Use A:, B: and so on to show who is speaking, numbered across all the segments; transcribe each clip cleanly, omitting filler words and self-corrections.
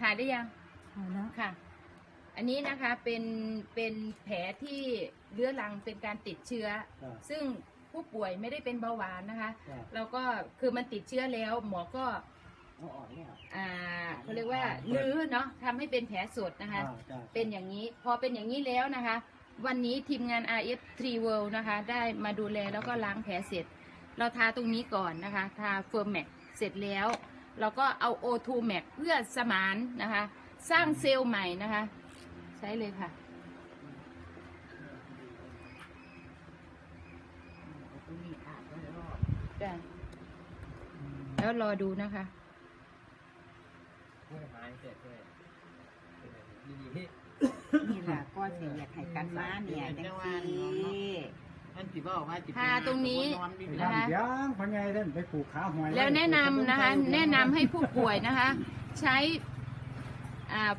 A: ถ่ายได้ยัง
B: แล้ว
A: ค่ะ อันนี้นะคะเป็นแผลที่เรื้อรังเป็นการติดเชื้อ ซึ่งผู้ป่วยไม่ได้เป็นเบาหวานนะคะแล้วก็คือมันติดเชื้อแล้วหมอก็เขาเรียกว่าลื้อเนาะทำให้เป็นแผลสดนะคะเป็นอย่างนี้พอเป็นอย่างนี้แล้วนะคะ วันนี้ทีมงาน RF3 World นะคะได้มาดูแลแล้วก็ล้างแผลเสร็จ เราทาตรงนี้ก่อนนะคะทาเฟิร์มแม็กเสร็จแล้วเราก็เอา O2 Max เพื่อสมานนะคะสร้างเซลล์ใหม่นะคะใช้เลยค่ะจ้ะแล้วรอดูนะคะ
B: นี่แหละก็เสียอยากให้กันมาเนี่ยจังสิ
A: ทาตรงนี้นะคะ
C: ยังพญายท่านไปผูกขาหอย
A: แล้วแนะนำนะคะแนะนำให้ผู้ป่วยนะคะใช้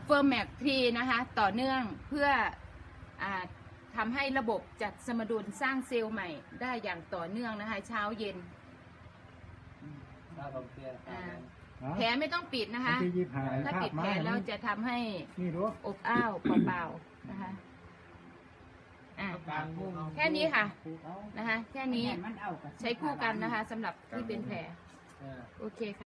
A: เฟิร์มแม็กทีนะคะต่อเนื่องเพื่อทำให้ระบบจัดสมดุลสร้างเซลล์ใหม่ได้อย่างต่อเนื่องนะคะเช้าเย็นแผลไม่ต้องปิดนะคะถ้าปิดแผลแล้วจะทำให้อบอ้าวเปล่าๆนะคะแค่นี้ค่ะนะคะแค่นี้ใช้คู่กันนะคะสำหรับที่เป็นแผลโอเคค่ะ